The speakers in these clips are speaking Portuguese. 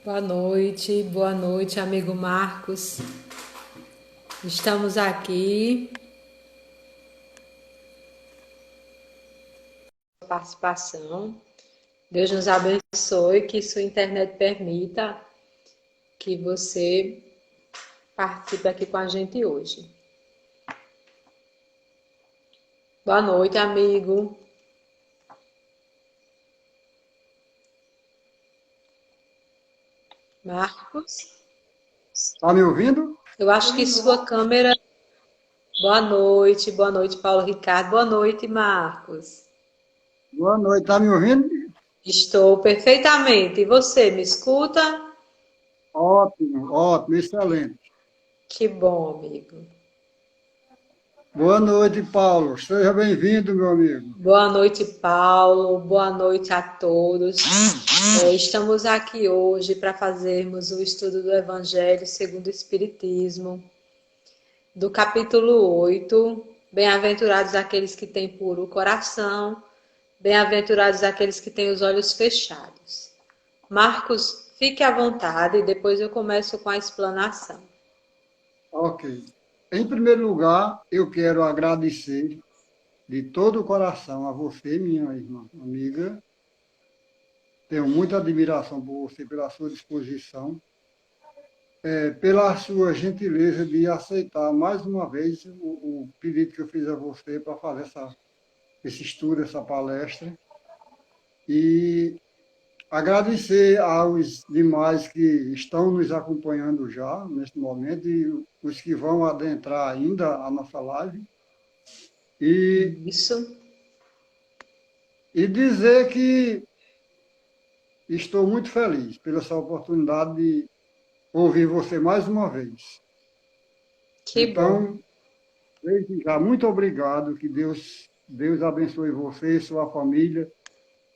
Boa noite, amigo Marcos. Estamos aqui. Participação. Deus nos abençoe, que sua internet permita que você participe aqui com a gente hoje. Boa noite, amigo. Marcos, Tá me ouvindo? eu acho que sua câmera. Boa noite, Paulo Ricardo. Boa noite, Marcos. Boa noite, tá me ouvindo? Estou perfeitamente. E você, me escuta? Ótimo, ótimo, excelente. Que bom, amigo. Boa noite, Paulo. Seja bem-vindo, meu amigo. Boa noite, Paulo. Boa noite a todos. Estamos aqui hoje para fazermos o estudo do Evangelho segundo o Espiritismo, do capítulo 8. Bem-aventurados aqueles que têm puro coração, bem-aventurados aqueles que têm os olhos fechados. Marcos, fique à vontade e depois eu começo com a explanação. Ok. Em primeiro lugar, eu quero agradecer de todo o coração a você, minha irmã, amiga. Tenho muita admiração por você, pela sua disposição, pela sua gentileza de aceitar mais uma vez o pedido que eu fiz a você para fazer esse estudo, essa palestra. E agradecer aos demais que estão nos acompanhando já neste momento e os que vão adentrar ainda a nossa live. E, Isso, e dizer que estou muito feliz pela essa oportunidade de ouvir você mais uma vez. que bom. Então, desde já, muito obrigado, que Deus abençoe você e sua família.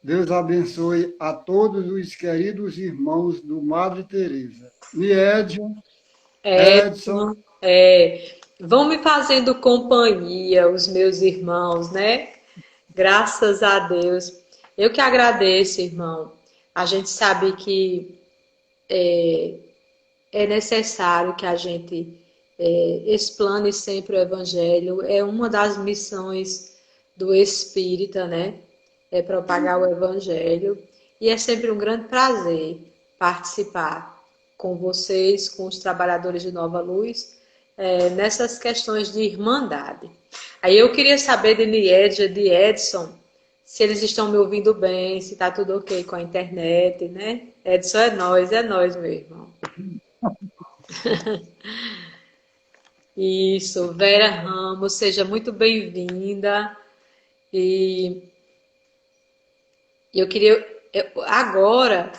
Deus abençoe a todos os queridos irmãos do Madre Teresa. Niédia, Edson, Edson, vão me fazendo companhia, os meus irmãos, né? Graças a Deus. Eu que agradeço, irmão. A gente sabe que é necessário que a gente explane sempre o Evangelho. É uma das missões do Espírita, né? É propagar o Evangelho. E é sempre um grande prazer participar com vocês, com os trabalhadores de Nova Luz, nessas questões de irmandade. Aí eu queria saber de Niedja, de Edson, se eles estão me ouvindo bem, se está tudo ok com a internet, né? Edson, é nós, meu irmão. Isso, Vera Ramos, seja muito bem-vinda. E eu queria. Agora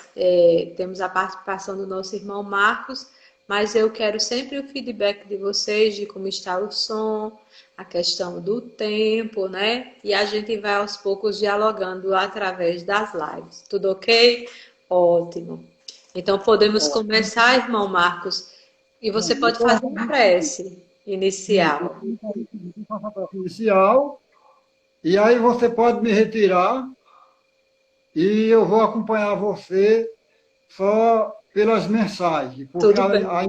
temos a participação do nosso irmão Marcos, mas eu quero sempre o feedback de vocês de como está o som, a questão do tempo, né? E a gente vai aos poucos dialogando através das lives. Tudo ok? Ótimo. Então podemos começar, irmão Marcos, e você pode então, fazer a prece isso, inicial. eu faço a parte inicial, e aí você pode me retirar e eu vou acompanhar você só pelas mensagens, porque Tudo bem, a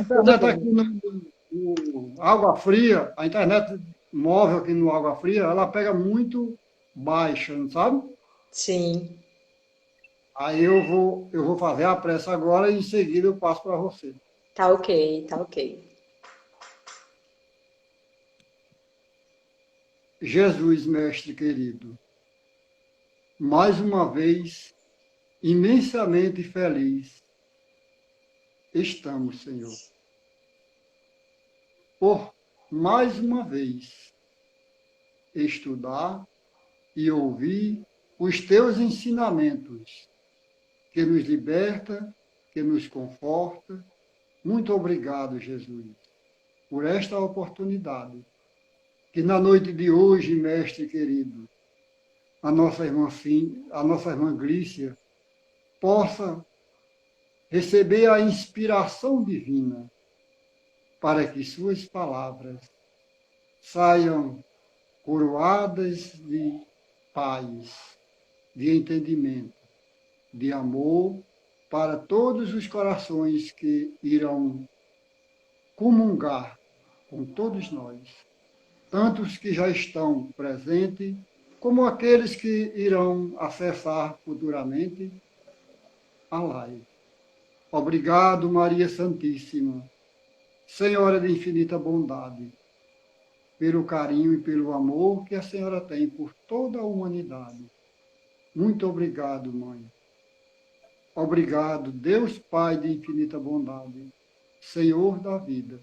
tudo internet aqui bem. no Água Fria, a internet móvel aqui no Água Fria, ela pega muito baixa, não sabe? Sim, Aí eu vou fazer a pressa agora e em seguida eu passo para você. tá ok, tá ok. Jesus, mestre querido, mais uma vez, imensamente feliz estamos, Senhor, por mais uma vez estudar e ouvir os teus ensinamentos, que nos liberta, que nos conforta. Muito obrigado, Jesus, por esta oportunidade. Que na noite de hoje, mestre querido, a nossa irmã Glícia, possa receber a inspiração divina para que suas palavras saiam coroadas de paz, de entendimento, de amor para todos os corações que irão comungar com todos nós, tanto os que já estão presentes, como aqueles que irão acessar futuramente a live. Obrigado, Maria Santíssima, Senhora de infinita bondade, pelo carinho e pelo amor que a Senhora tem por toda a humanidade. Muito obrigado, Mãe. Obrigado, Deus Pai de infinita bondade, Senhor da vida,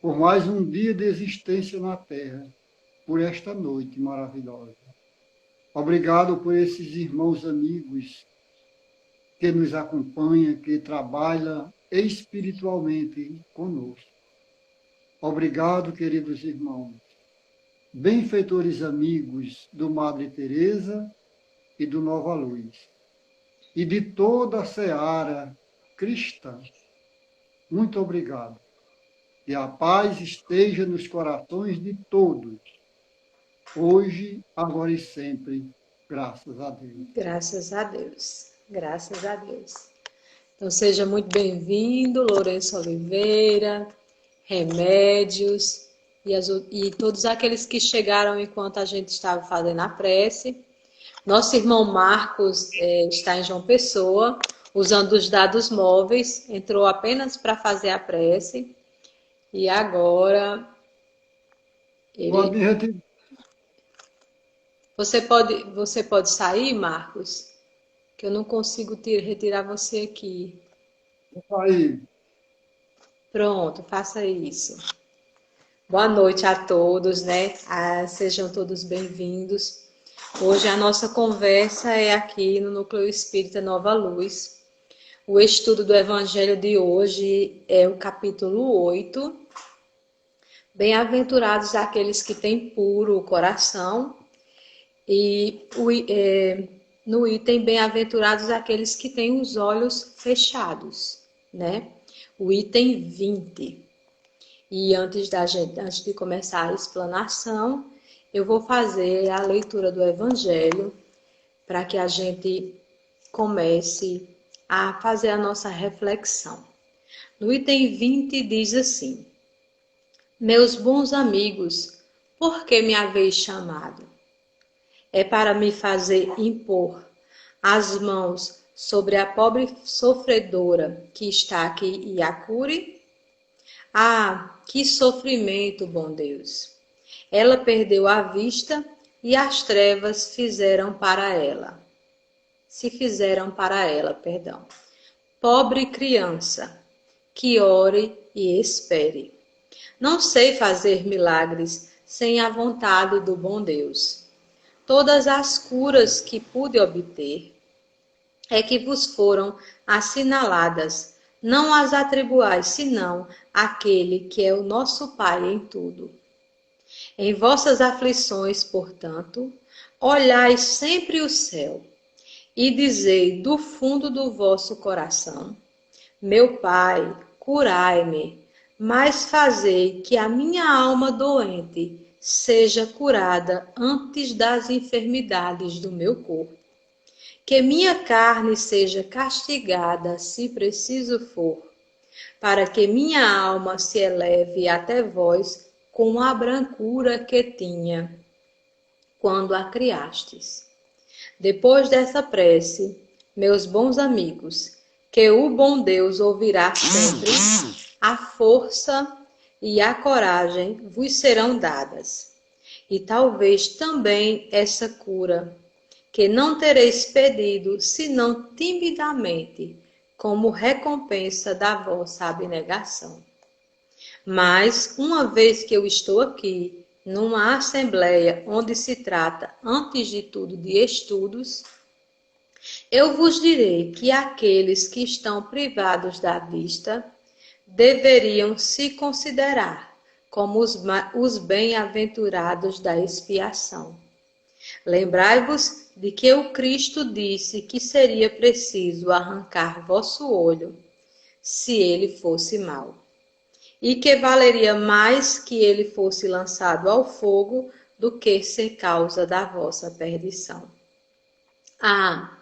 por mais um dia de existência na Terra, por esta noite maravilhosa. Obrigado por esses irmãos amigos que nos acompanham, que trabalham espiritualmente conosco. Obrigado, queridos irmãos, benfeitores amigos do Madre Teresa e do Nova Luz, e de toda a seara cristã. Muito obrigado. E a paz esteja nos corações de todos, hoje, agora e sempre, graças a Deus. Graças a Deus. Graças a Deus. Então, seja muito bem-vindo, Lourenço Oliveira, Remédios, e todos aqueles que chegaram enquanto a gente estava fazendo a prece. Nosso irmão Marcos está em João Pessoa, usando os dados móveis, entrou apenas para fazer a prece, e agora... Pode me retirar. Você pode sair, Marcos? Que eu não consigo retirar você aqui. Aí. Pronto, faça isso. Boa noite a todos, né? Sejam todos bem-vindos. Hoje a nossa conversa é aqui no Núcleo Espírita Nova Luz. O estudo do Evangelho de hoje é o capítulo 8. Bem-aventurados aqueles que têm puro o coração. E no item bem-aventurados aqueles que têm os olhos fechados, né? O item 20. E antes de começar a explanação, eu vou fazer a leitura do Evangelho para que a gente comece a fazer a nossa reflexão. No item 20 diz assim: Meus bons amigos, por que me haveis chamado? É para me fazer impor as mãos sobre a pobre sofredora que está aqui e a cure? Ah, que sofrimento, bom Deus! Ela perdeu a vista e as trevas se fizeram para ela. Pobre criança, que ore e espere. Não sei fazer milagres sem a vontade do bom Deus. Todas as curas que pude obter é que vos foram assinaladas, não as atribuais senão àquele que é o nosso Pai em tudo. Em vossas aflições, portanto, olhai sempre o céu e dizei do fundo do vosso coração: Meu Pai, curai-me, mas fazei que a minha alma doente seja curada antes das enfermidades do meu corpo. Que minha carne seja castigada, se preciso for, para que minha alma se eleve até vós com a brancura que tinha quando a criastes. Depois dessa prece, meus bons amigos, que o bom Deus ouvirá sempre, a força e a coragem vos serão dadas. E talvez também essa cura, que não tereis pedido, senão timidamente, como recompensa da vossa abnegação. Mas, uma vez que eu estou aqui, numa assembleia onde se trata, antes de tudo, de estudos, eu vos direi que aqueles que estão privados da vista deveriam se considerar como os bem-aventurados da expiação. Lembrai-vos de que o Cristo disse que seria preciso arrancar vosso olho, se ele fosse mau, e que valeria mais que ele fosse lançado ao fogo do que ser causa da vossa perdição. Ah,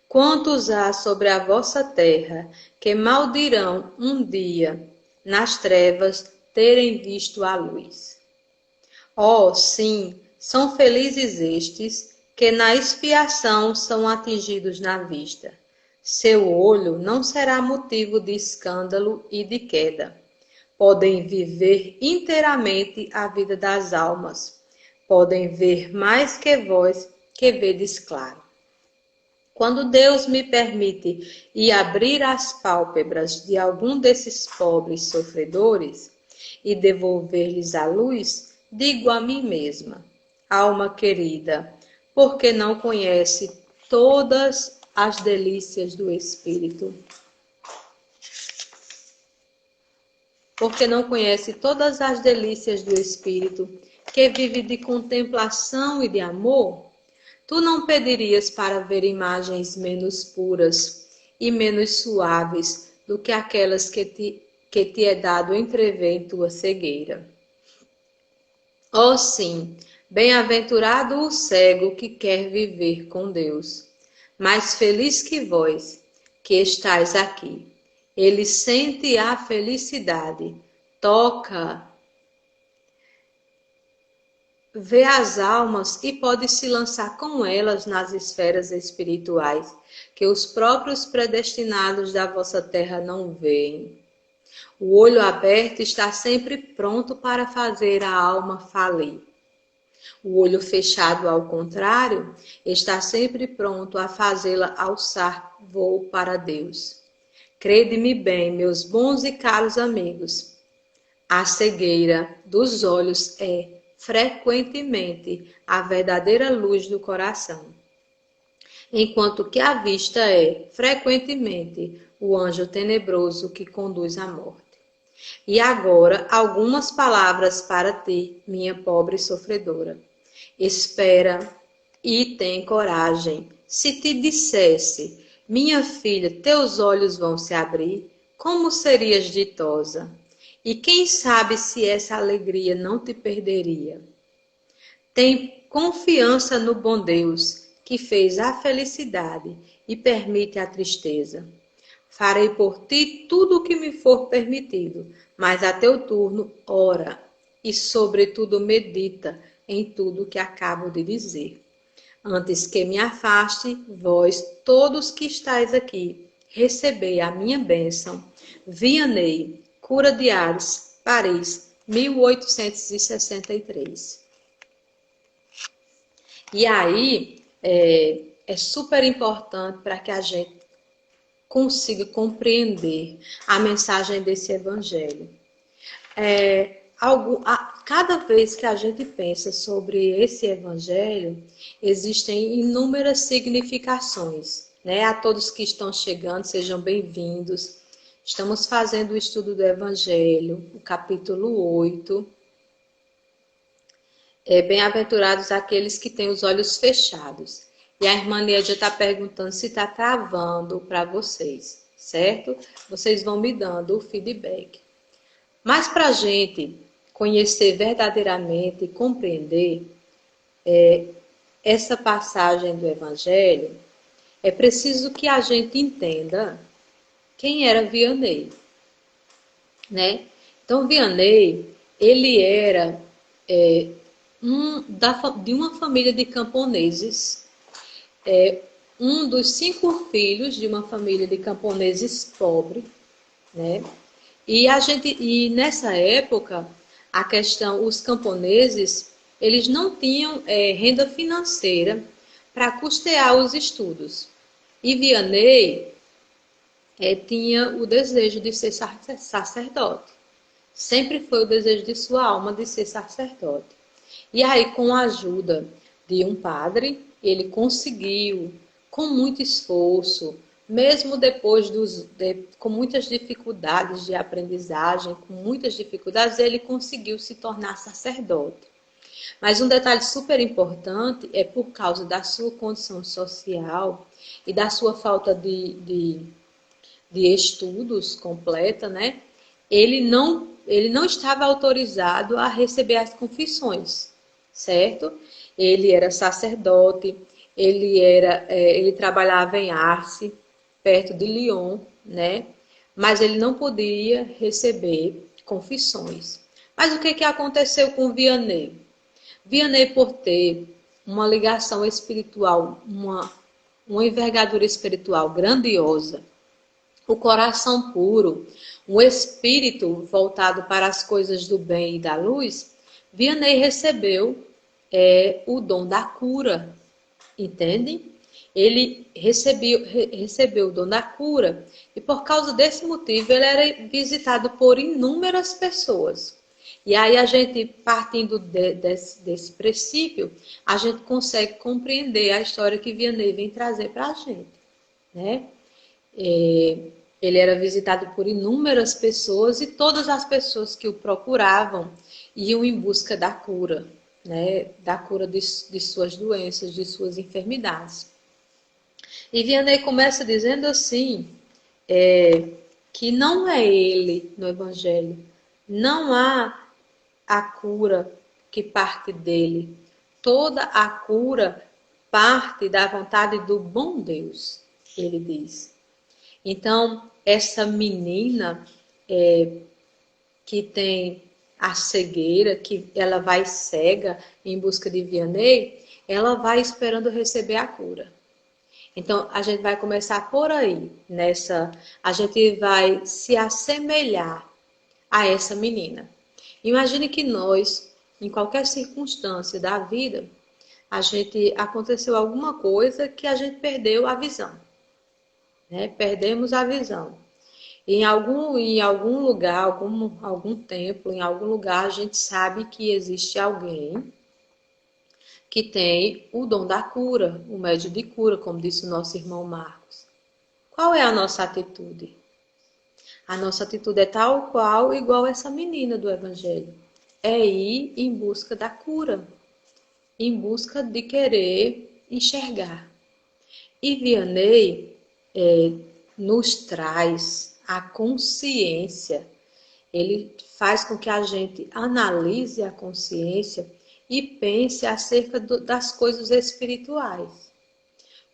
Quantos há sobre a vossa terra que maldirão um dia nas trevas terem visto a luz? Oh, sim, são felizes estes que na expiação são atingidos na vista. Seu olho não será motivo de escândalo e de queda. Podem viver inteiramente a vida das almas. Podem ver mais que vós, que vedes claro. Quando Deus me permite ir abrir as pálpebras de algum desses pobres sofredores e devolver-lhes a luz, digo a mim mesma, alma querida, porque não conhece todas as delícias do Espírito? Porque não conhece todas as delícias do Espírito, que vive de contemplação e de amor? Tu não pedirias para ver imagens menos puras e menos suaves do que aquelas que te é dado entrever em tua cegueira. Oh sim, bem-aventurado o cego que quer viver com Deus. Mais feliz que vós, que estáis aqui. Ele sente a felicidade, toca, vê as almas e pode se lançar com elas nas esferas espirituais, que os próprios predestinados da vossa terra não veem. O olho aberto está sempre pronto para fazer a alma falir. O olho fechado, ao contrário, está sempre pronto a fazê-la alçar voo para Deus. Crede-me bem, meus bons e caros amigos, a cegueira dos olhos é, frequentemente, a verdadeira luz do coração, enquanto que a vista é, frequentemente, o anjo tenebroso que conduz à morte. E agora, algumas palavras para ti, minha pobre sofredora. Espera e tem coragem. Se te dissesse, minha filha, teus olhos vão se abrir, como serias ditosa? E quem sabe se essa alegria não te perderia? Tem confiança no bom Deus, que fez a felicidade e permite a tristeza. Farei por ti tudo o que me for permitido, mas a teu turno, ora, e sobretudo medita em tudo o que acabo de dizer. Antes que me afaste, vós, todos que estáis aqui, recebei a minha bênção. Vianney, Cura de Ars, Paris, 1863. E aí, é super importante para que a gente consiga compreender a mensagem desse evangelho. Cada vez que a gente pensa sobre esse evangelho, existem inúmeras significações, né? A todos que estão chegando, sejam bem-vindos. Estamos fazendo o estudo do evangelho, o capítulo 8. Bem-aventurados aqueles que têm os olhos fechados. E a irmã Nédia está perguntando se está travando para vocês, certo? Vocês vão me dando o feedback. Mas para a gente conhecer verdadeiramente e compreender essa passagem do Evangelho, é preciso que a gente entenda quem era Vianney, né? Então, Vianney, ele era de uma família de camponeses, um dos 5 filhos de uma família de camponeses pobre, né? E nessa época, os camponeses, eles não tinham renda financeira para custear os estudos. E Vianney tinha o desejo de ser sacerdote. Sempre foi o desejo de sua alma de ser sacerdote. E aí, com a ajuda de um padre, ele conseguiu, com muito esforço, mesmo depois com muitas dificuldades de aprendizagem, com muitas dificuldades, ele conseguiu se tornar sacerdote. Mas um detalhe super importante é por causa da sua condição social e da sua falta de estudos completa, né? Ele não estava autorizado a receber as confissões, certo? Ele era sacerdote, ele trabalhava em Arce, perto de Lyon, né? Mas ele não podia receber confissões. Mas o que aconteceu com Vianney? Vianney, por ter uma ligação espiritual, uma envergadura espiritual grandiosa, o coração puro, um espírito voltado para as coisas do bem e da luz, Vianney recebeu o dom da cura, entende? Ele recebeu o dom da cura e por causa desse motivo ele era visitado por inúmeras pessoas. E aí a gente, partindo desse princípio, a gente consegue compreender a história que Vianney vem trazer para a gente, né? Ele era visitado por inúmeras pessoas e todas as pessoas que o procuravam iam em busca da cura, né? Da cura de suas doenças, de suas enfermidades. E Vianney começa dizendo assim, que não é ele no Evangelho, não há a cura que parte dele. Toda a cura parte da vontade do bom Deus, ele diz. Então, essa menina que tem a cegueira, que ela vai cega em busca de Vianney, ela vai esperando receber a cura. Então, a gente vai começar por aí, a gente vai se assemelhar a essa menina. Imagine que nós, em qualquer circunstância da vida, aconteceu alguma coisa que a gente perdeu a visão, né? Perdemos a visão. Em algum lugar, algum tempo, em algum lugar, a gente sabe que existe alguém que tem o dom da cura, o médium de cura, como disse o nosso irmão Marcos. Qual é a nossa atitude? A nossa atitude é tal qual, igual essa menina do Evangelho. É ir em busca da cura, em busca de querer enxergar. E Vianney nos traz a consciência, ele faz com que a gente analise a consciência e pense acerca das coisas espirituais.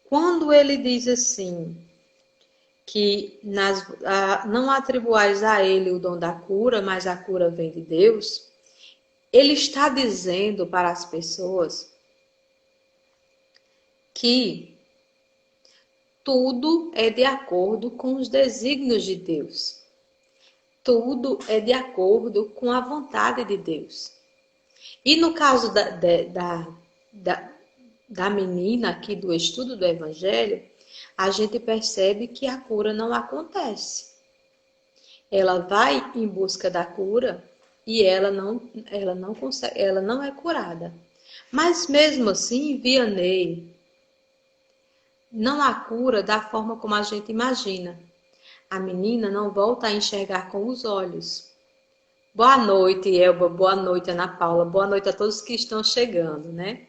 Quando ele diz assim, que não atribuais a ele o dom da cura, mas a cura vem de Deus, ele está dizendo para as pessoas que tudo é de acordo com os desígnios de Deus. Tudo é de acordo com a vontade de Deus. E no caso da menina aqui do estudo do Evangelho, a gente percebe que a cura não acontece. Ela vai em busca da cura e ela não consegue, ela não é curada. Mas mesmo assim, Vianney, não há cura da forma como a gente imagina. A menina não volta a enxergar com os olhos. Boa noite, Elba. Boa noite, Ana Paula. Boa noite a todos que estão chegando, né?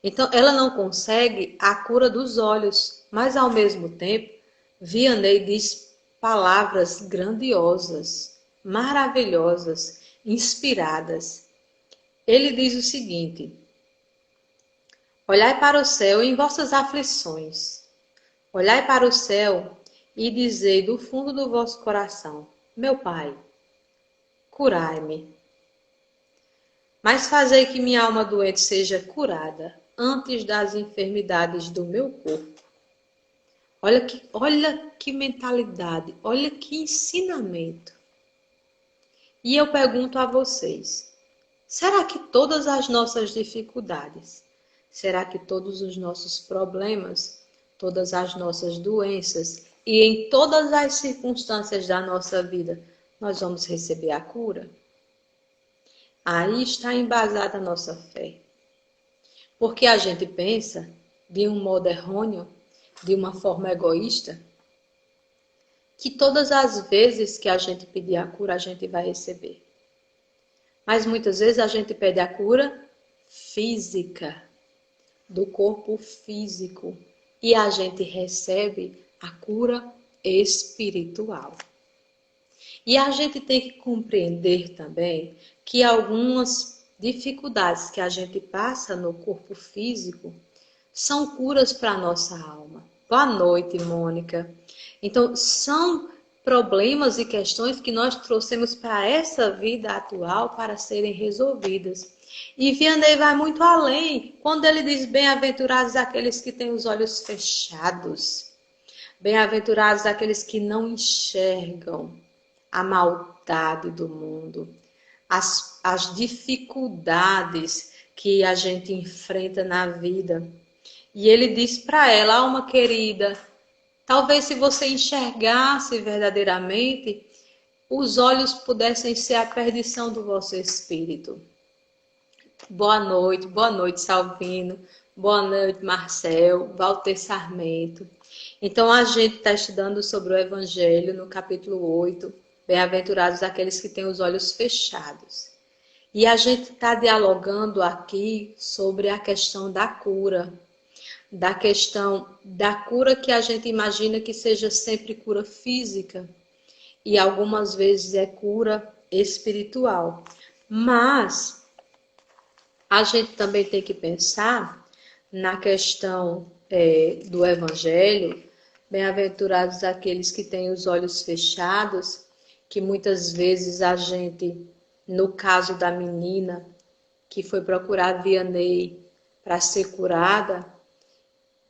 Então, ela não consegue a cura dos olhos, mas ao mesmo tempo, Vianney diz palavras grandiosas, maravilhosas, inspiradas. Ele diz o seguinte: olhai para o céu em vossas aflições. Olhai para o céu e dizei do fundo do vosso coração: meu Pai, curai-me. Mas fazei que minha alma doente seja curada antes das enfermidades do meu corpo. Olha que mentalidade, olha que ensinamento. E eu pergunto a vocês, será que todas as nossas dificuldades, será que todos os nossos problemas, todas as nossas doenças e em todas as circunstâncias da nossa vida, nós vamos receber a cura? Aí está embasada a nossa fé. Porque a gente pensa de um modo errôneo, de uma forma egoísta, que todas as vezes que a gente pedir a cura, a gente vai receber. Mas muitas vezes a gente pede a cura física, do corpo físico, e a gente recebe a cura espiritual. E a gente tem que compreender também que algumas dificuldades que a gente passa no corpo físico são curas para a nossa alma. Boa noite, Mônica. Então, são problemas e questões que nós trouxemos para essa vida atual para serem resolvidas. E Vianney vai muito além, quando ele diz: bem-aventurados aqueles que têm os olhos fechados. Bem-aventurados aqueles que não enxergam a maldade do mundo, as dificuldades que a gente enfrenta na vida. E ele diz para ela: alma querida, talvez se você enxergasse verdadeiramente, os olhos pudessem ser a perdição do vosso espírito. Boa noite, Salvino. Boa noite, Marcel, Walter Sarmento. Então, a gente está estudando sobre o Evangelho no capítulo 8. Bem-aventurados aqueles que têm os olhos fechados. E a gente está dialogando aqui sobre a questão da cura. Da questão da cura que a gente imagina que seja sempre cura física. E algumas vezes é cura espiritual. Mas a gente também tem que pensar na questão do Evangelho. Bem-aventurados aqueles que têm os olhos fechados, que muitas vezes a gente, no caso da menina que foi procurar Vianney para ser curada,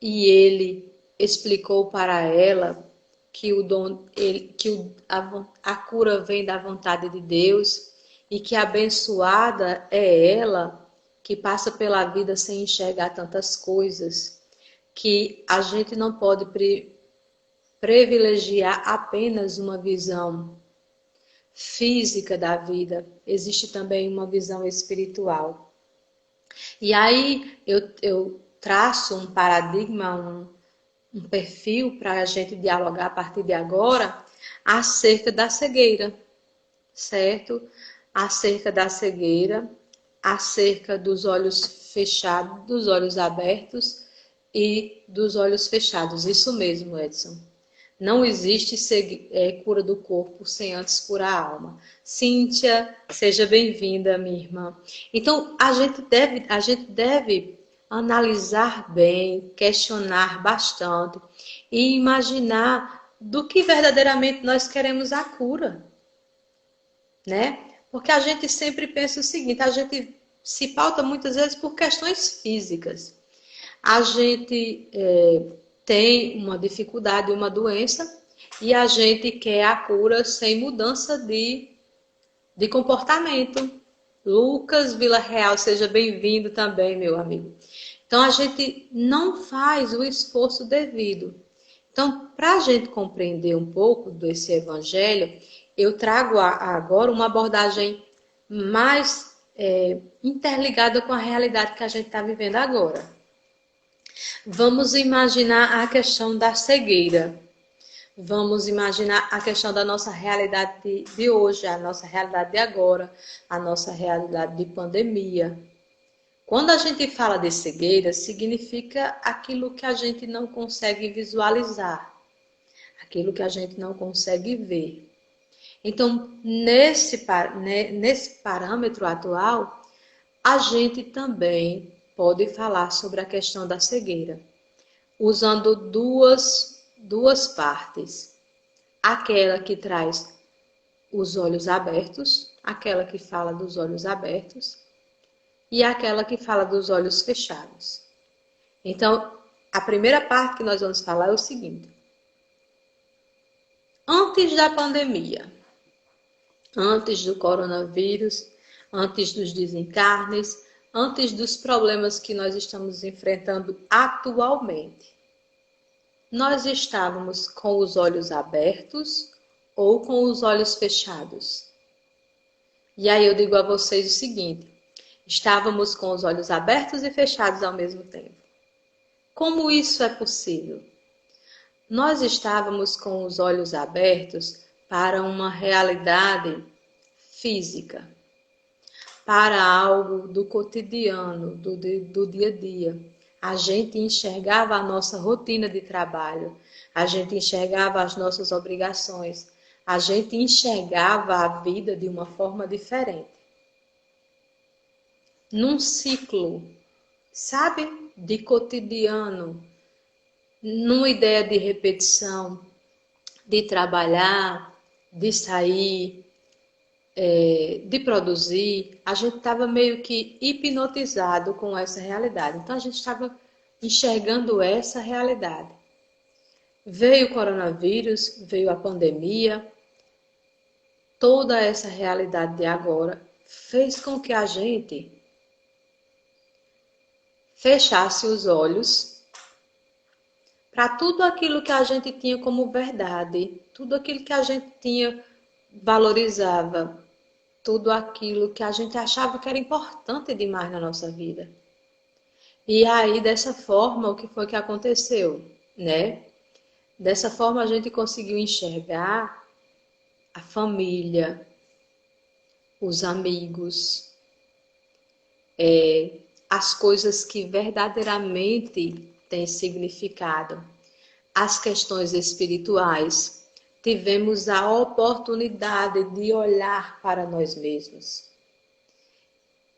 e ele explicou para ela que a cura vem da vontade de Deus e que abençoada é ela que passa pela vida sem enxergar tantas coisas, que a gente não pode privilegiar apenas uma visão física da vida, existe também uma visão espiritual. E aí eu traço um paradigma, um perfil para a gente dialogar a partir de agora acerca da cegueira, certo? Acerca da cegueira, acerca dos olhos fechados, dos olhos abertos e dos olhos fechados. Isso mesmo, Edson. Não existe cura do corpo sem antes curar a alma. Cíntia, seja bem-vinda, minha irmã. Então, a gente deve analisar bem, questionar bastante e imaginar do que verdadeiramente nós queremos a cura, né? Porque a gente sempre pensa o seguinte: a gente se pauta muitas vezes por questões físicas. A gente tem uma dificuldade, uma doença, e a gente quer a cura sem mudança de comportamento. Lucas Vila Real, seja bem-vindo também, meu amigo. Então, a gente não faz o esforço devido. Então, para a gente compreender um pouco desse evangelho, eu trago agora uma abordagem mais interligada com a realidade que a gente está vivendo agora. Vamos imaginar a questão da cegueira. Vamos imaginar a questão da nossa realidade de hoje, a nossa realidade de agora, a nossa realidade de pandemia. Quando a gente fala de cegueira, significa aquilo que a gente não consegue visualizar, aquilo que a gente não consegue ver. Então, nesse parâmetro atual, a gente também pode falar sobre a questão da cegueira, usando duas partes. Aquela que traz os olhos abertos, aquela que fala dos olhos abertos, e aquela que fala dos olhos fechados. Então, a primeira parte que nós vamos falar é o seguinte: antes da pandemia, antes do coronavírus, antes dos desencarnes, antes dos problemas que nós estamos enfrentando atualmente, nós estávamos com os olhos abertos ou com os olhos fechados? E aí eu digo a vocês o seguinte: estávamos com os olhos abertos e fechados ao mesmo tempo. Como isso é possível? Nós estávamos com os olhos abertos para uma realidade física, para algo do cotidiano, do dia a dia. A gente enxergava a nossa rotina de trabalho, a gente enxergava as nossas obrigações, a gente enxergava a vida de uma forma diferente. Num ciclo, sabe, de cotidiano, numa ideia de repetição, de trabalhar, de sair, de produzir, a gente estava meio que hipnotizado com essa realidade. Então, a gente estava enxergando essa realidade. Veio o coronavírus, veio a pandemia, toda essa realidade de agora fez com que a gente fechasse os olhos para tudo aquilo que a gente tinha como verdade, tudo aquilo que a gente tinha valorizava, tudo aquilo que a gente achava que era importante demais na nossa vida. E aí, dessa forma, o que foi que aconteceu, né? Dessa forma, a gente conseguiu enxergar a família, os amigos, as coisas que verdadeiramente têm significado, as questões espirituais. Tivemos a oportunidade de olhar para nós mesmos,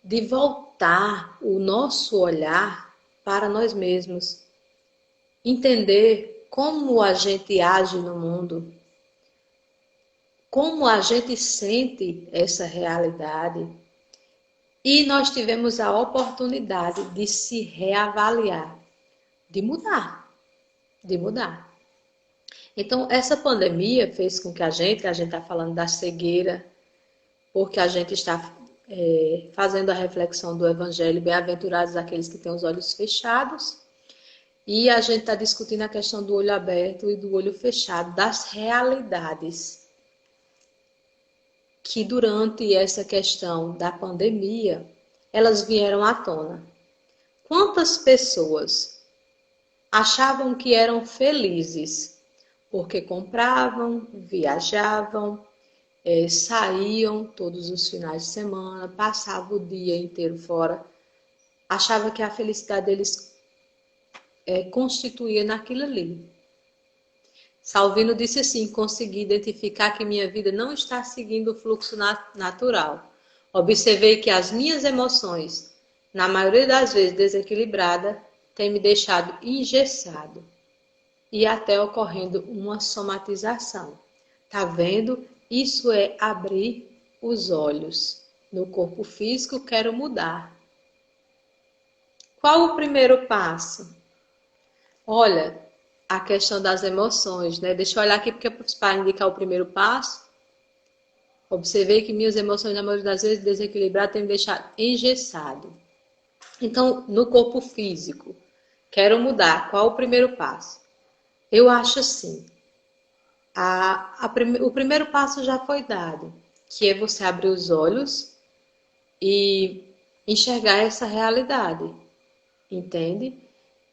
de voltar o nosso olhar para nós mesmos, entender como a gente age no mundo, como a gente sente essa realidade. E nós tivemos a oportunidade de se reavaliar, de mudar, de mudar. Então, essa pandemia fez com que a gente está falando da cegueira, porque a gente está fazendo a reflexão do Evangelho, bem-aventurados aqueles que têm os olhos fechados, e a gente está discutindo a questão do olho aberto e do olho fechado, das realidades que durante essa questão da pandemia, elas vieram à tona. Quantas pessoas achavam que eram felizes porque compravam, viajavam, saíam todos os finais de semana, passavam o dia inteiro fora, achava que a felicidade deles constituía naquilo ali. Salvino disse assim: consegui identificar que minha vida não está seguindo o fluxo natural. Observei que as minhas emoções, na maioria das vezes desequilibrada, têm me deixado engessado e até ocorrendo uma somatização. Tá vendo? Isso é abrir os olhos. No corpo físico, quero mudar. Qual o primeiro passo? Olha, a questão das emoções, né? Deixa eu olhar aqui porque para indicar o primeiro passo. Observei que minhas emoções, na maioria das vezes, desequilibradas, têm me deixado engessado. Então, no corpo físico, quero mudar. Qual o primeiro passo? Eu acho assim, o primeiro passo já foi dado, que é você abrir os olhos e enxergar essa realidade, entende?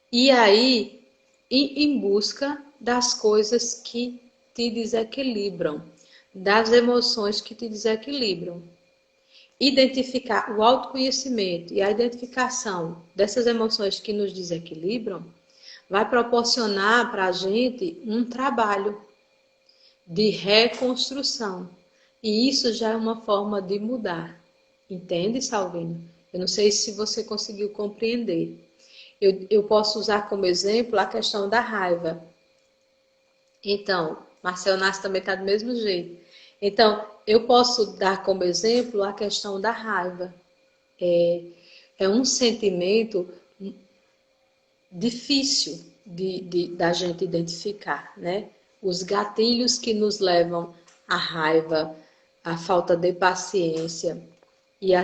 E aí, ir em busca das coisas que te desequilibram, das emoções que te desequilibram. Identificar o autoconhecimento e a identificação dessas emoções que nos desequilibram vai proporcionar para a gente um trabalho de reconstrução. E isso já é uma forma de mudar. Entende, Salvino? Eu não sei se você conseguiu compreender. Eu posso usar como exemplo a questão da raiva. Então, Marcel Nassi também está do mesmo jeito. Então, eu posso dar como exemplo a questão da raiva. É um sentimento difícil da gente identificar, né? Os gatilhos que nos levam à raiva, à falta de paciência e a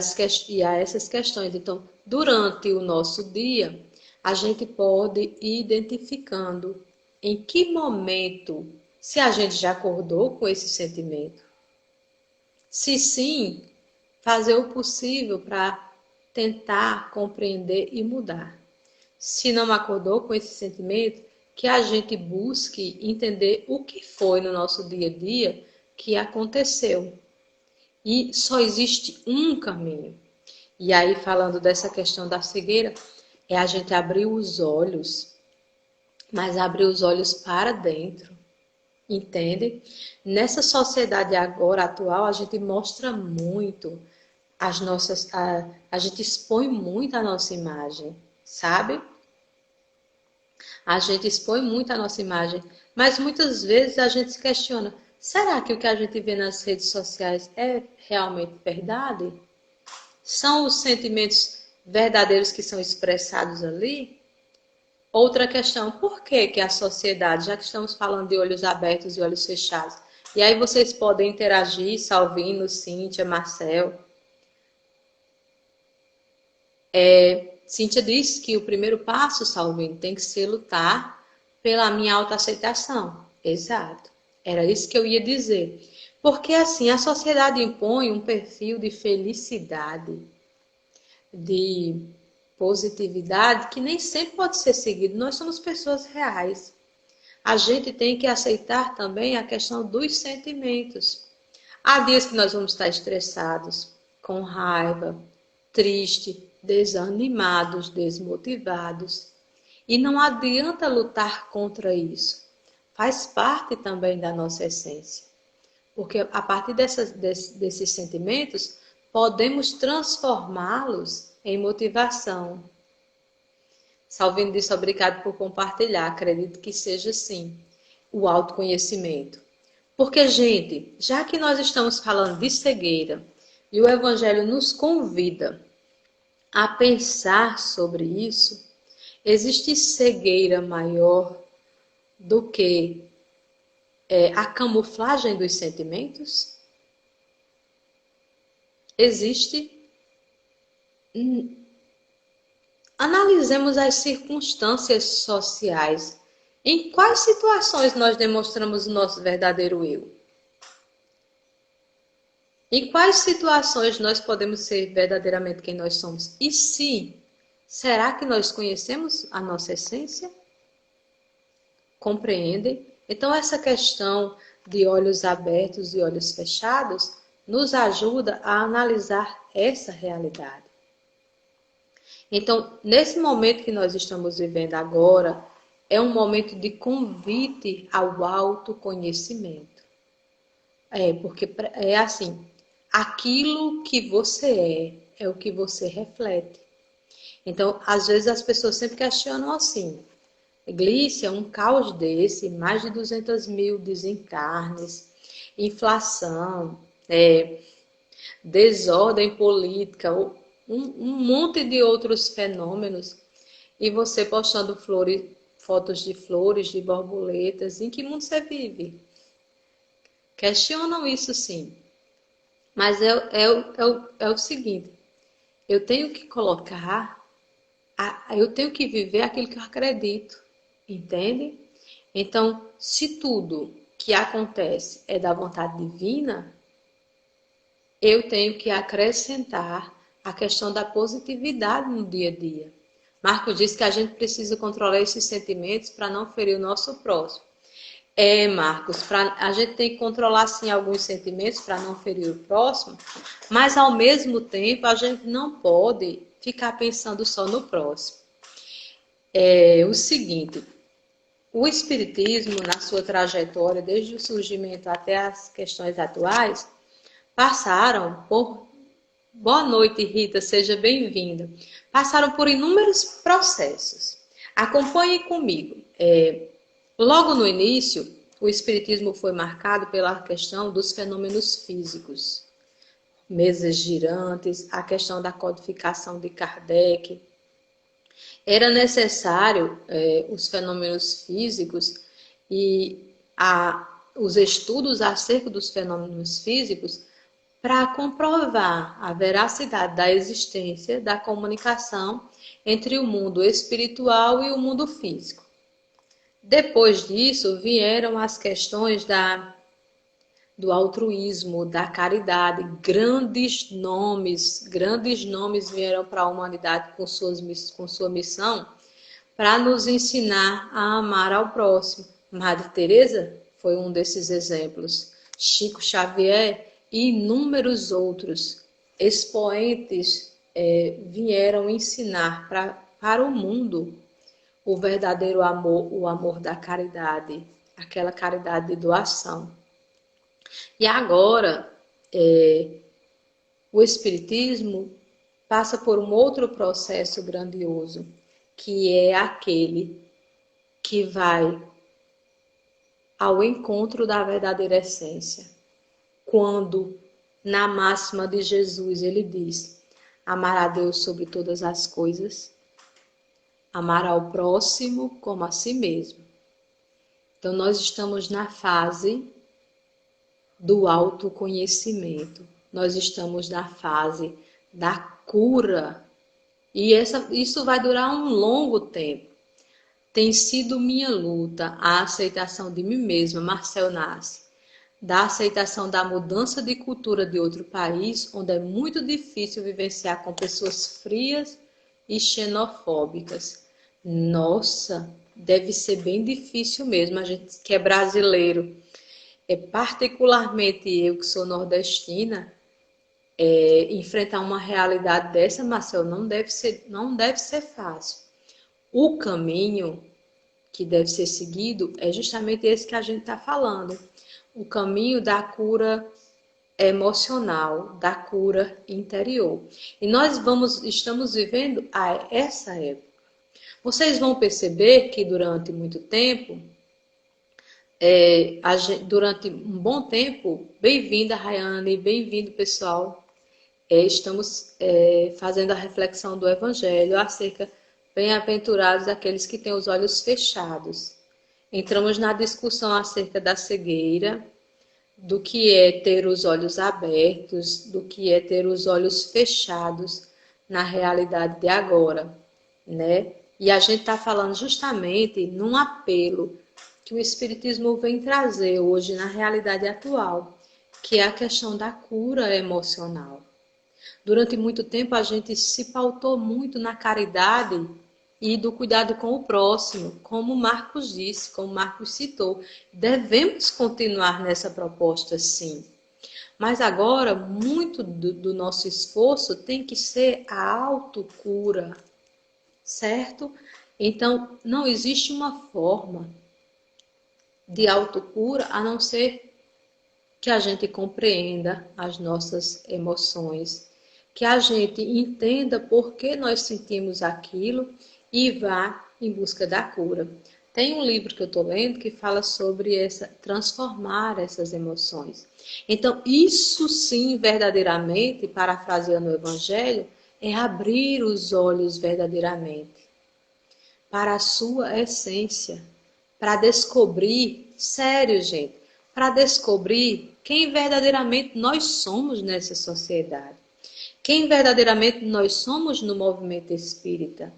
essas questões. Então, durante o nosso dia, a gente pode ir identificando em que momento, se a gente já acordou com esse sentimento. Se sim, fazer o possível para tentar compreender e mudar. Se não acordou com esse sentimento, que a gente busque entender o que foi no nosso dia a dia que aconteceu. E só existe um caminho. E aí, falando dessa questão da cegueira, é a gente abrir os olhos, mas abrir os olhos para dentro. Entende? Nessa sociedade agora atual, a gente mostra muito a gente expõe muito a nossa imagem, sabe? A gente expõe muito a nossa imagem, mas muitas vezes a gente se questiona, será que o que a gente vê nas redes sociais é realmente verdade? São os sentimentos verdadeiros que são expressados ali? Outra questão, por que que a sociedade, já que estamos falando de olhos abertos e olhos fechados, e aí vocês podem interagir, Salvino, Cíntia, Marcel. Cíntia diz que o primeiro passo, Salvino, tem que ser lutar pela minha autoaceitação. Exato. Era isso que eu ia dizer. Porque assim, a sociedade impõe um perfil de felicidade, de positividade, que nem sempre pode ser seguido. Nós somos pessoas reais. A gente tem que aceitar também a questão dos sentimentos. Há dias que nós vamos estar estressados, com raiva, triste, desanimados, desmotivados. E não adianta lutar contra isso. Faz parte também da nossa essência. Porque a partir desses sentimentos, podemos transformá-los em motivação. Salvino disse obrigado por compartilhar. Acredito que seja sim o autoconhecimento. Porque, gente, já que nós estamos falando de cegueira e o Evangelho nos convida a pensar sobre isso, existe cegueira maior do que a camuflagem dos sentimentos? Existe? Analisemos as circunstâncias sociais. Em quais situações nós demonstramos o nosso verdadeiro eu? Em quais situações nós podemos ser verdadeiramente quem nós somos? E se, será que nós conhecemos a nossa essência? Compreendem? Então, essa questão de olhos abertos e olhos fechados nos ajuda a analisar essa realidade. Então, nesse momento que nós estamos vivendo agora, é um momento de convite ao autoconhecimento. Porque é assim, aquilo que você é o que você reflete. Então, às vezes as pessoas sempre questionam assim, Glícia, um caos desse, mais de 200 mil desencarnes, inflação, desordem política, um monte de outros fenômenos, e você postando flores, fotos de flores, de borboletas, em que mundo você vive? Questionam isso sim, mas é o seguinte, eu tenho que colocar, eu tenho que viver aquilo que eu acredito, entende? Então, se tudo que acontece é da vontade divina, eu tenho que acrescentar a questão da positividade no dia a dia. Marcos diz que a gente precisa controlar esses sentimentos para não ferir o nosso próximo. Marcos, a gente tem que controlar sim alguns sentimentos para não ferir o próximo, mas ao mesmo tempo a gente não pode ficar pensando só no próximo. O seguinte, o Espiritismo, na sua trajetória, desde o surgimento até as questões atuais, passaram por... Boa noite, Rita, seja bem-vinda. Passaram por inúmeros processos. Acompanhe comigo. Logo no início, o Espiritismo foi marcado pela questão dos fenômenos físicos. Mesas girantes, a questão da codificação de Kardec. Era necessário os fenômenos físicos e os estudos acerca dos fenômenos físicos para comprovar a veracidade da existência da comunicação entre o mundo espiritual e o mundo físico. Depois disso, vieram as questões do altruísmo, da caridade. Grandes nomes vieram para a humanidade com sua missão para nos ensinar a amar ao próximo. Madre Teresa foi um desses exemplos. Chico Xavier e inúmeros outros expoentes vieram ensinar para o mundo o verdadeiro amor, o amor da caridade, aquela caridade de doação. E agora, o Espiritismo passa por um outro processo grandioso, que é aquele que vai ao encontro da verdadeira essência. Quando, na máxima de Jesus, ele diz: amar a Deus sobre todas as coisas, amar ao próximo como a si mesmo. Então, nós estamos na fase do autoconhecimento. Nós estamos na fase da cura. E isso vai durar um longo tempo. Tem sido minha luta a aceitação de mim mesma, Marcel Nassi, da aceitação da mudança de cultura de outro país, onde é muito difícil vivenciar com pessoas frias e xenofóbicas. Nossa, deve ser bem difícil mesmo, a gente que é brasileiro. Particularmente eu que sou nordestina, enfrentar uma realidade dessa, Marcel, não deve ser fácil. O caminho que deve ser seguido é justamente esse que a gente está falando. O caminho da cura emocional, da cura interior. E nós estamos vivendo essa época. Vocês vão perceber que durante muito tempo, durante um bom tempo, bem-vinda, Rayane, bem-vindo, pessoal. Estamos fazendo a reflexão do Evangelho acerca bem-aventurados aqueles que têm os olhos fechados. Entramos na discussão acerca da cegueira, do que é ter os olhos abertos, do que é ter os olhos fechados na realidade de agora, né? E a gente está falando justamente num apelo que o Espiritismo vem trazer hoje na realidade atual, que é a questão da cura emocional. Durante muito tempo a gente se pautou muito na caridade e do cuidado com o próximo, como Marcos disse, como Marcos citou. Devemos continuar nessa proposta, sim. Mas agora, muito do nosso esforço tem que ser a autocura, certo? Então, não existe uma forma de autocura a não ser que a gente compreenda as nossas emoções, que a gente entenda por que nós sentimos aquilo e vá em busca da cura. Tem um livro que eu estou lendo que fala sobre transformar essas emoções. Então, isso sim, verdadeiramente, parafraseando o Evangelho, é abrir os olhos verdadeiramente para a sua essência, para descobrir, sério, gente, para descobrir quem verdadeiramente nós somos nessa sociedade. Quem verdadeiramente nós somos no movimento espírita.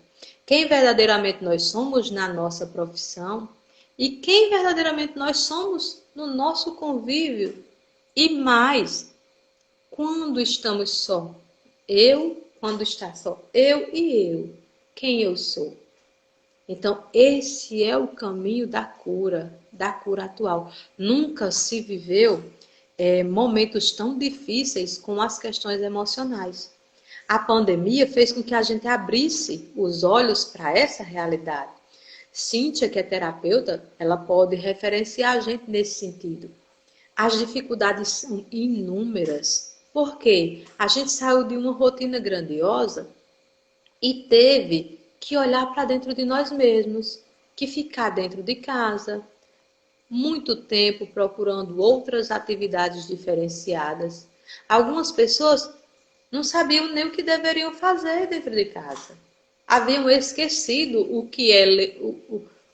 Quem verdadeiramente nós somos na nossa profissão. E quem verdadeiramente nós somos no nosso convívio. E mais, quando estamos só. Quando está só. Eu e eu. Quem eu sou. Então, esse é o caminho da cura atual. Nunca se viveu momentos tão difíceis com as questões emocionais. A pandemia fez com que a gente abrisse os olhos para essa realidade. Cíntia, que é terapeuta, ela pode referenciar a gente nesse sentido. As dificuldades são inúmeras. Por quê? A gente saiu de uma rotina grandiosa e teve que olhar para dentro de nós mesmos, que ficar dentro de casa, muito tempo procurando outras atividades diferenciadas. Algumas pessoas não sabiam nem o que deveriam fazer dentro de casa. Haviam esquecido o que é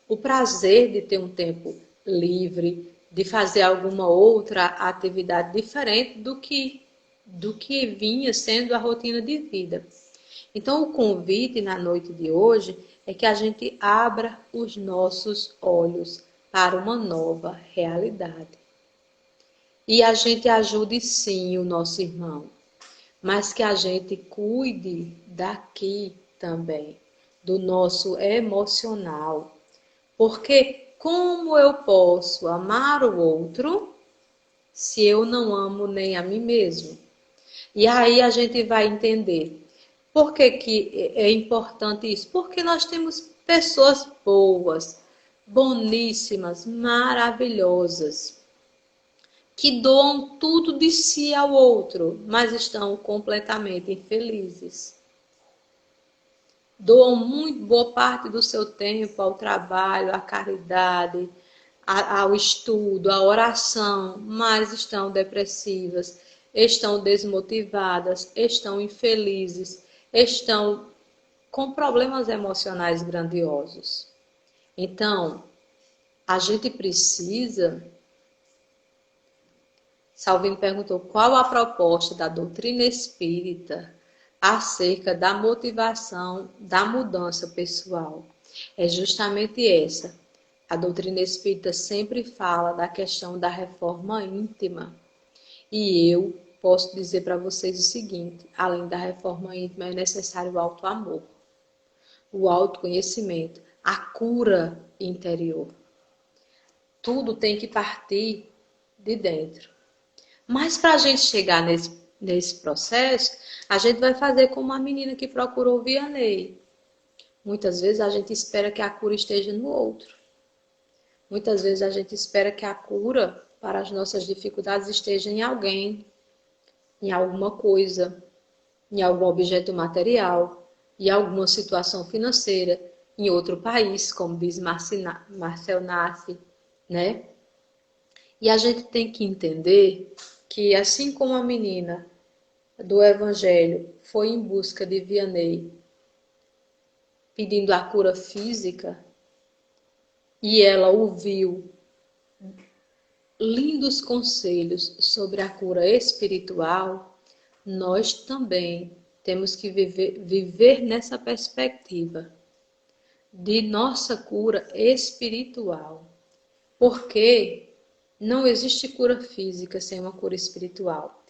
o prazer de ter um tempo livre, de fazer alguma outra atividade diferente do que vinha sendo a rotina de vida. Então, o convite na noite de hoje é que a gente abra os nossos olhos para uma nova realidade. E a gente ajude sim o nosso irmão, mas que a gente cuide daqui também, do nosso emocional. Porque como eu posso amar o outro se eu não amo nem a mim mesmo? E aí a gente vai entender. Por que é importante isso? Porque nós temos pessoas boas, boníssimas, maravilhosas, que doam tudo de si ao outro, mas estão completamente infelizes. doam muito boa parte do seu tempo ao trabalho, à caridade, ao estudo, à oração, mas estão depressivas, estão desmotivadas, estão infelizes, estão com problemas emocionais grandiosos. Então, a gente precisa... Salvino perguntou qual a proposta da doutrina espírita acerca da motivação da mudança pessoal. É justamente essa. A doutrina espírita sempre fala da questão da reforma íntima. E eu posso dizer para vocês o seguinte: além da reforma íntima, é necessário o auto-amor, o autoconhecimento, a cura interior. Tudo tem que partir de dentro. Mas para a gente chegar nesse processo, a gente vai fazer como a menina que procurou Vianney. Muitas vezes a gente espera que a cura esteja no outro. Muitas vezes a gente espera que a cura para as nossas dificuldades esteja em alguém, em alguma coisa, em algum objeto material, em alguma situação financeira, em outro país, como diz Marcel Nassi, né? E a gente tem que entender que, assim como a menina do Evangelho foi em busca de Vianney, pedindo a cura física, e ela ouviu lindos conselhos sobre a cura espiritual, nós também temos que viver nessa perspectiva de nossa cura espiritual. Porque não existe cura física sem uma cura espiritual.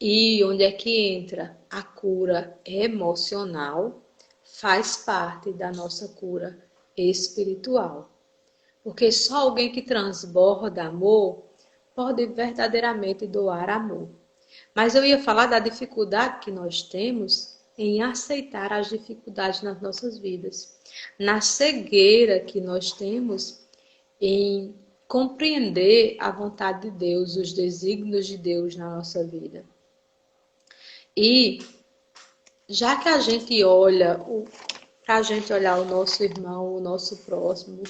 E onde é que entra a cura emocional? Faz parte da nossa cura espiritual. Porque só alguém que transborda amor pode verdadeiramente doar amor. Mas eu ia falar da dificuldade que nós temos em aceitar as dificuldades nas nossas vidas. Na cegueira que nós temos em compreender a vontade de Deus, os desígnios de Deus na nossa vida. E já que a gente olha, para a gente olhar o nosso irmão, o nosso próximo,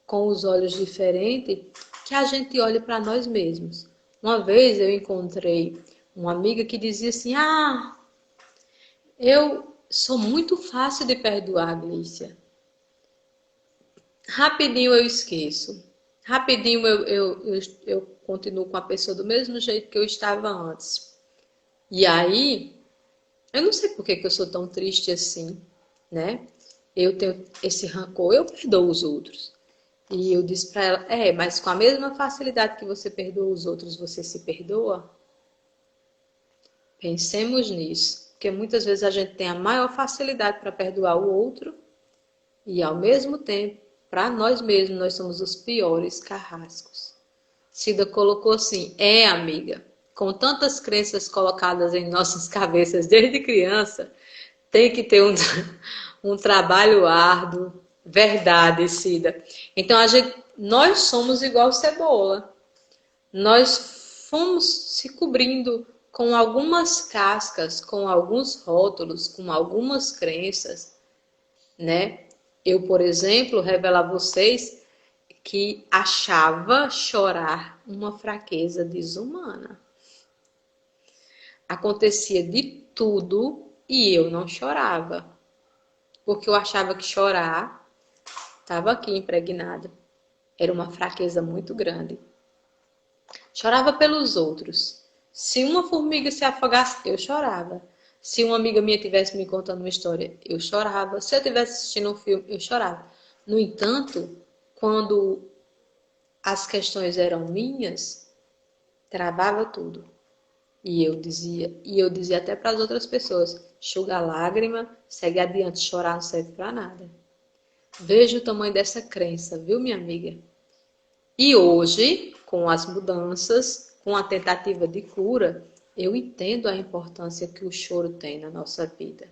com os olhos diferentes, que a gente olhe para nós mesmos. Uma vez eu encontrei uma amiga que dizia assim: eu sou muito fácil de perdoar, Glícia. Rapidinho eu esqueço. Rapidinho eu continuo com a pessoa do mesmo jeito que eu estava antes. E aí, eu não sei por que eu sou tão triste assim, né? Eu tenho esse rancor, eu perdoo os outros. E eu disse para ela, mas com a mesma facilidade que você perdoa os outros, você se perdoa? Pensemos nisso, porque muitas vezes a gente tem a maior facilidade para perdoar o outro e, ao mesmo tempo, para nós mesmos, nós somos os piores carrascos. Cida colocou assim, amiga, com tantas crenças colocadas em nossas cabeças desde criança, tem que ter um trabalho árduo. Verdade, Cida. Então, nós somos igual cebola. Nós fomos se cobrindo com algumas cascas, com alguns rótulos, com algumas crenças, né? Eu, por exemplo, revelo a vocês que achava chorar uma fraqueza desumana. Acontecia de tudo e eu não chorava, porque eu achava que chorar estava aqui impregnado. Era uma fraqueza muito grande. Chorava pelos outros. Se uma formiga se afogasse, eu chorava. Se uma amiga minha estivesse me contando uma história, eu chorava. Se eu estivesse assistindo um filme, eu chorava. No entanto, quando as questões eram minhas, travava tudo. E eu dizia até para as outras pessoas, enxuga a lágrima, segue adiante, chorar não serve para nada. Veja o tamanho dessa crença, viu, minha amiga? E hoje, com as mudanças, com a tentativa de cura, eu entendo a importância que o choro tem na nossa vida.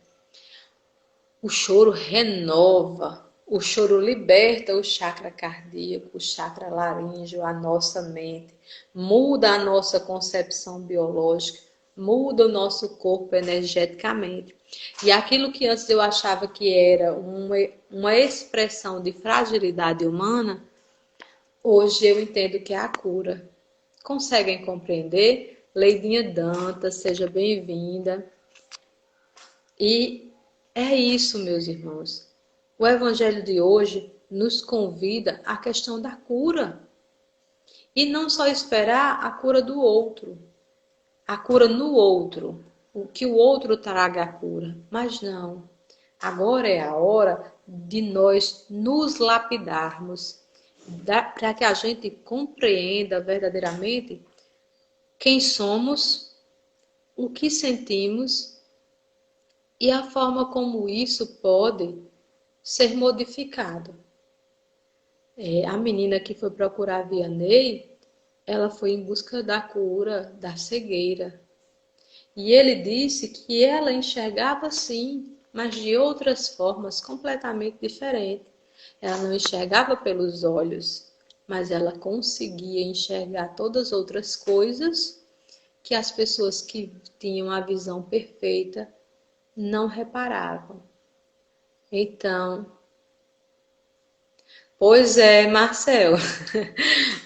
O choro renova, o choro liberta o chakra cardíaco, o chakra laríngeo, a nossa mente, muda a nossa concepção biológica, muda o nosso corpo energeticamente. E aquilo que antes eu achava que era uma expressão de fragilidade humana, hoje eu entendo que é a cura. Conseguem compreender? Leidinha Dantas, seja bem-vinda. E é isso, meus irmãos. O Evangelho de hoje nos convida à questão da cura. E não só esperar a cura do outro, a cura no outro, o que o outro traga a cura. Mas não. Agora é a hora de nós nos lapidarmos, para que a gente compreenda verdadeiramente quem somos, o que sentimos e a forma como isso pode ser modificado. A menina que foi procurar Vianney, ela foi em busca da cura da cegueira. E ele disse que ela enxergava sim, mas de outras formas completamente diferentes. Ela não enxergava pelos olhos, mas ela conseguia enxergar todas as outras coisas que as pessoas que tinham a visão perfeita não reparavam. Então, pois é, Marcel,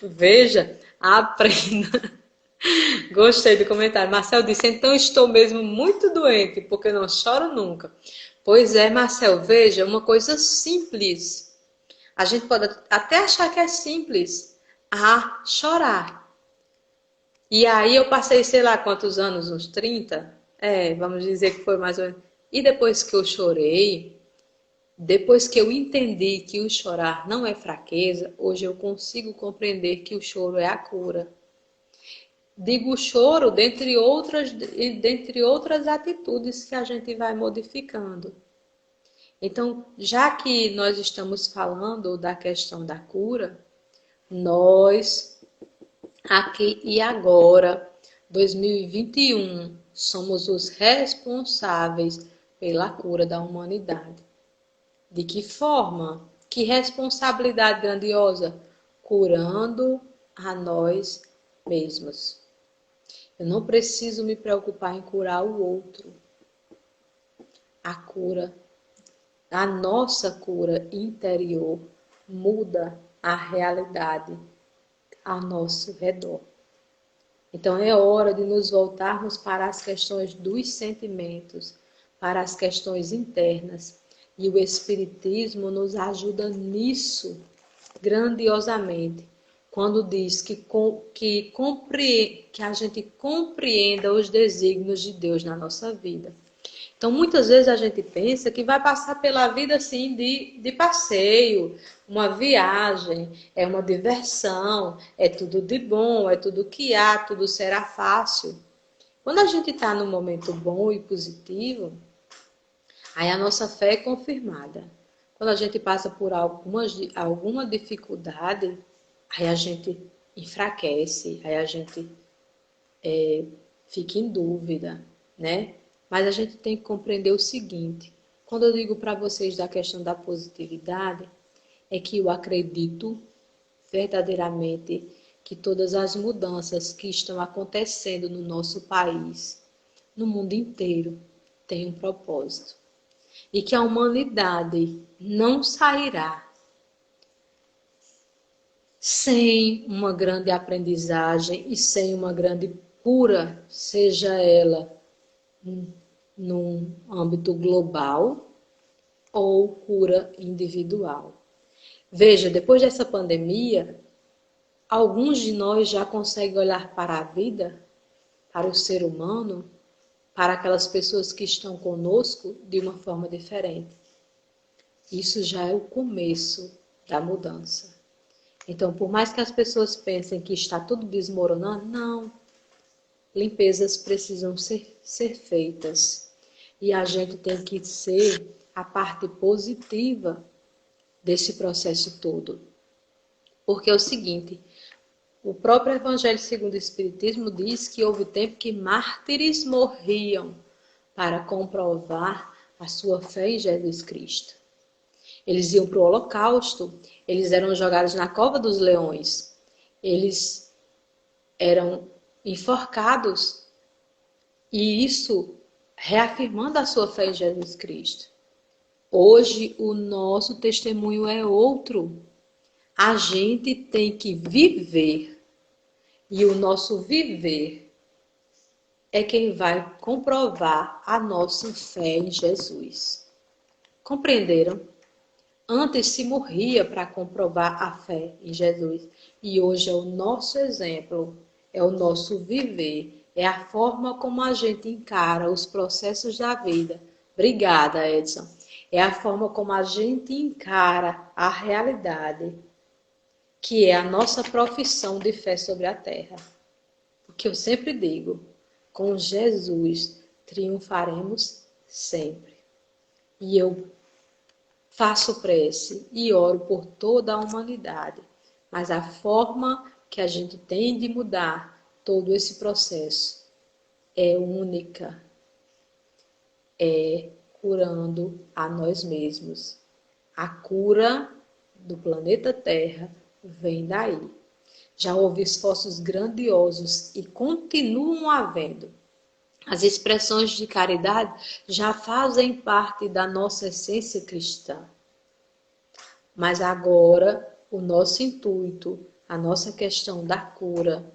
veja, aprenda. Gostei do comentário. Marcel disse, então estou mesmo muito doente, porque não choro nunca. Pois é, Marcel, veja, uma coisa simples. A gente pode até achar que é simples. Chorar. E aí eu passei, sei lá quantos anos, uns 30? Vamos dizer que foi mais ou menos. E depois que eu chorei, depois que eu entendi que o chorar não é fraqueza, hoje eu consigo compreender que o choro é a cura. Digo choro, dentre outras atitudes que a gente vai modificando. Então, já que nós estamos falando da questão da cura, nós, aqui e agora, 2021, somos os responsáveis pela cura da humanidade. De que forma? Que responsabilidade grandiosa? Curando a nós mesmos. Eu não preciso me preocupar em curar o outro. A cura, a nossa cura interior muda a realidade ao nosso redor. Então é hora de nos voltarmos para as questões dos sentimentos, para as questões internas. E o Espiritismo nos ajuda nisso grandiosamente, quando diz que a gente compreenda os desígnios de Deus na nossa vida. Então, muitas vezes a gente pensa que vai passar pela vida assim de passeio, uma viagem, é uma diversão, é tudo de bom, é tudo que há, tudo será fácil. Quando a gente está num momento bom e positivo, aí a nossa fé é confirmada. Quando a gente passa por alguma dificuldade, aí a gente enfraquece, aí a gente fica em dúvida, né? Mas a gente tem que compreender o seguinte: quando eu digo para vocês da questão da positividade, é que eu acredito verdadeiramente que todas as mudanças que estão acontecendo no nosso país, no mundo inteiro, têm um propósito. E que a humanidade não sairá sem uma grande aprendizagem e sem uma grande cura, seja ela num âmbito global ou cura individual. Veja, depois dessa pandemia, alguns de nós já conseguem olhar para a vida, para o ser humano, para aquelas pessoas que estão conosco de uma forma diferente. Isso já é o começo da mudança. Então, por mais que as pessoas pensem que está tudo desmoronando, não. Limpezas precisam ser feitas. E a gente tem que ser a parte positiva desse processo todo. Porque é o seguinte, o próprio Evangelho segundo o Espiritismo diz que houve tempo que mártires morriam para comprovar a sua fé em Jesus Cristo. Eles iam para o holocausto, eles eram jogados na cova dos leões, eles eram enforcados E isso reafirmando a sua fé em Jesus Cristo. Hoje o nosso testemunho é outro. A gente tem que viver. E o nosso viver é quem vai comprovar a nossa fé em Jesus. Compreenderam? Antes se morria para comprovar a fé em Jesus. E hoje é o nosso exemplo, é o nosso viver, é a forma como a gente encara os processos da vida. Obrigada, Edson. É a forma como a gente encara a realidade, que é a nossa profissão de fé sobre a terra. Porque eu sempre digo, com Jesus triunfaremos sempre. E eu faço prece e oro por toda a humanidade, mas a forma que a gente tem de mudar todo esse processo é única, é curando a nós mesmos. A cura do planeta Terra vem daí. Já houve esforços grandiosos e continuam havendo. As expressões de caridade já fazem parte da nossa essência cristã. Mas agora, o nosso intuito, a nossa questão da cura,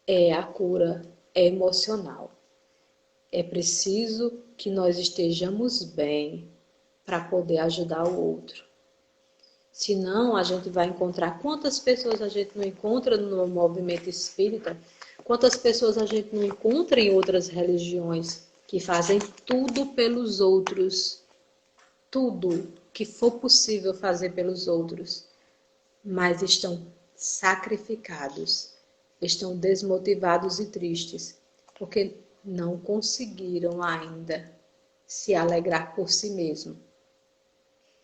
é a cura emocional. É preciso que nós estejamos bem para poder ajudar o outro. Senão, a gente vai encontrar quantas pessoas a gente não encontra no movimento espírita, quantas pessoas a gente não encontra em outras religiões que fazem tudo pelos outros, tudo que for possível fazer pelos outros, mas estão sacrificados, estão desmotivados e tristes, porque não conseguiram ainda se alegrar por si mesmo,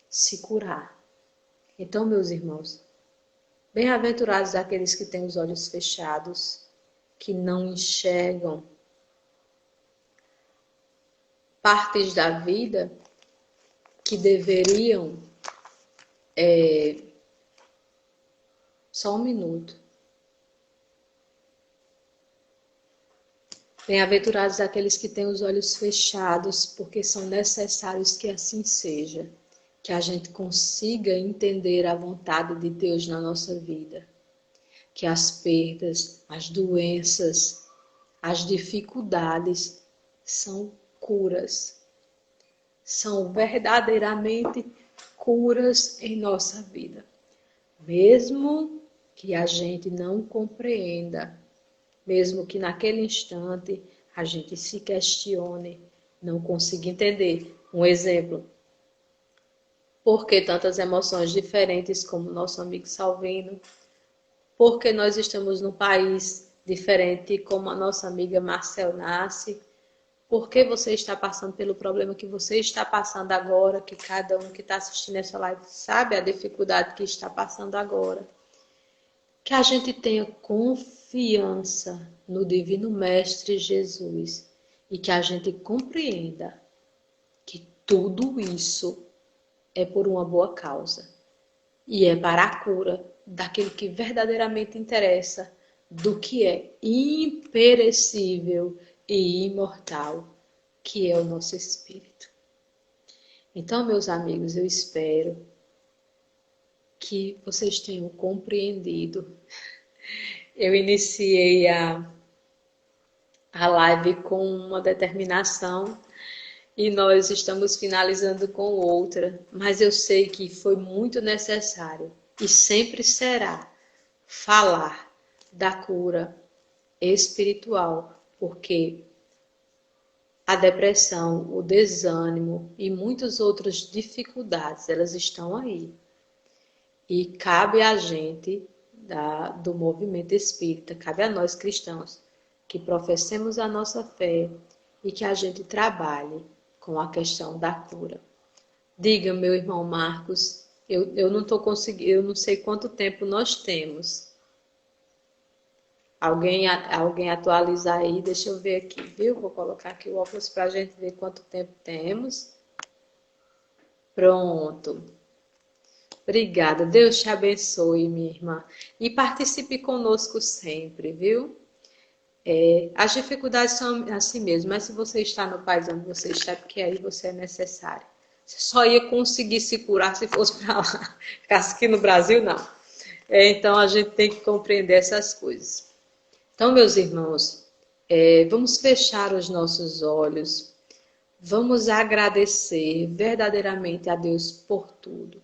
se curar. Então, meus irmãos, bem-aventurados aqueles que têm os olhos fechados, que não enxergam partes da vida que deveriam... Só um minuto. Bem-aventurados aqueles que têm os olhos fechados, porque são necessários que assim seja, que a gente consiga entender a vontade de Deus na nossa vida, que as perdas, as doenças, as dificuldades são curas, são verdadeiramente curas em nossa vida, mesmo que a gente não compreenda, mesmo que naquele instante a gente se questione, não consiga entender. Um exemplo, por que tantas emoções diferentes como nosso amigo Salvino? Por que nós estamos num país diferente como a nossa amiga Marcel Nasce? Por que você está passando pelo problema que você está passando agora, que cada um que está assistindo essa live sabe a dificuldade que está passando agora? Que a gente tenha confiança no Divino Mestre Jesus e que a gente compreenda que tudo isso é por uma boa causa e é para a cura daquilo que verdadeiramente interessa, do que é imperecível e imortal, que é o nosso espírito. Então, meus amigos, eu espero que vocês tenham compreendido. Eu iniciei a live com uma determinação e nós estamos finalizando com outra, mas eu sei que foi muito necessário e sempre será falar da cura espiritual, porque a depressão, o desânimo e muitas outras dificuldades, elas estão aí. E cabe a gente do movimento espírita, cabe a nós cristãos, que professemos a nossa fé e que a gente trabalhe com a questão da cura. Diga, meu irmão Marcos, eu não estou conseguindo, eu não sei quanto tempo nós temos. Alguém atualizar aí, deixa eu ver aqui, viu? Vou colocar aqui o óculos para a gente ver quanto tempo temos. Pronto. Obrigada. Deus te abençoe, minha irmã. E participe conosco sempre, viu? As dificuldades são assim mesmo, mas se você está no país onde você está, é porque aí você é necessário. Você só ia conseguir se curar se fosse para lá. Ficasse aqui no Brasil, não. Então a gente tem que compreender essas coisas. Então, meus irmãos, vamos fechar os nossos olhos, vamos agradecer verdadeiramente a Deus por tudo.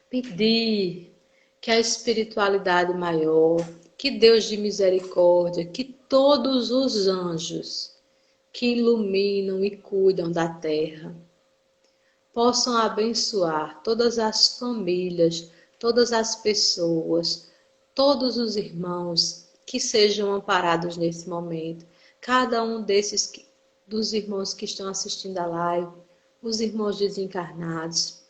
Pedir que a espiritualidade maior, que Deus de misericórdia, que todos os anjos que iluminam e cuidam da terra possam abençoar todas as famílias, todas as pessoas, todos os irmãos que sejam amparados nesse momento. Cada um dos irmãos que estão assistindo a live, os irmãos desencarnados,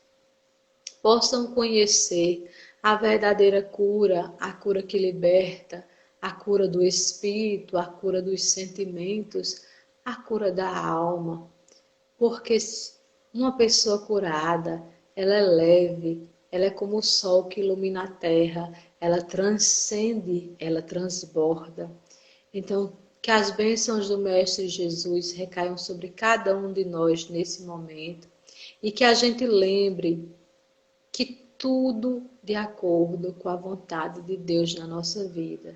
possam conhecer a verdadeira cura, a cura que liberta, a cura do espírito, a cura dos sentimentos, a cura da alma. Porque uma pessoa curada, ela é leve, ela é como o sol que ilumina a terra, ela transcende, ela transborda. Então, que as bênçãos do Mestre Jesus recaiam sobre cada um de nós nesse momento e que a gente lembre que tudo de acordo com a vontade de Deus na nossa vida.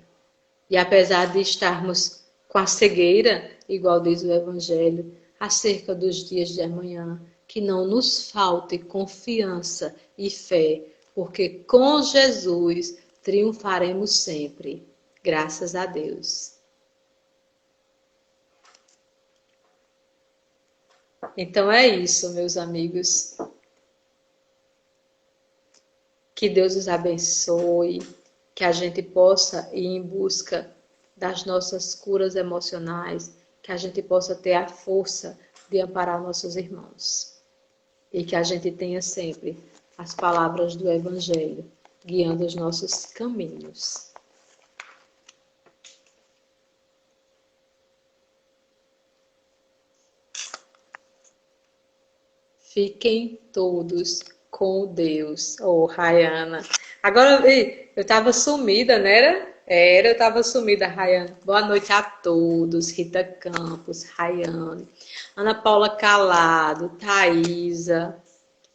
E apesar de estarmos com a cegueira, igual diz o Evangelho, acerca dos dias de amanhã, que não nos falte confiança e fé, porque com Jesus triunfaremos sempre. Graças a Deus. Então é isso, meus amigos. Que Deus os abençoe, que a gente possa ir em busca das nossas curas emocionais, que a gente possa ter a força de amparar nossos irmãos. E que a gente tenha sempre as palavras do Evangelho guiando os nossos caminhos. Fiquem todos com Deus. Oh, Rayana. Agora, eu estava sumida, né? Eu estava sumida, Rayana. Boa noite a todos. Rita Campos, Rayane, Ana Paula Calado, Thaisa.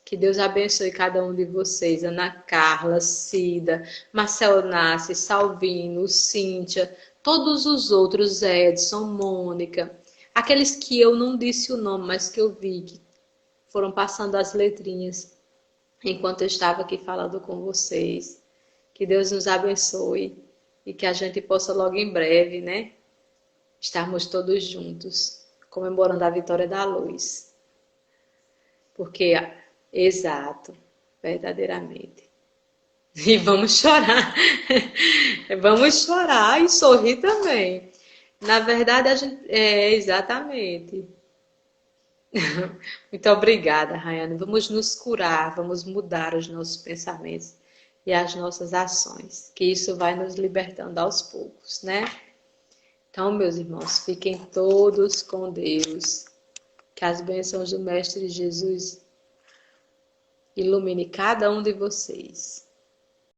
Que Deus abençoe cada um de vocês. Ana Carla, Cida, Marcel Nassi, Salvino, Cíntia, todos os outros, Edson, Mônica. Aqueles que eu não disse o nome, mas que eu vi, que foram passando as letrinhas enquanto eu estava aqui falando com vocês. Que Deus nos abençoe e que a gente possa logo em breve, né? Estarmos todos juntos, comemorando a vitória da luz. Porque, exato, verdadeiramente. E vamos chorar. Vamos chorar e sorrir também. Na verdade, a gente... exatamente. Muito obrigada, Rayane. Vamos nos curar, vamos mudar os nossos pensamentos e as nossas ações, que isso vai nos libertando aos poucos, né? Então, meus irmãos, fiquem todos com Deus. Que as bênçãos do Mestre Jesus ilumine cada um de vocês.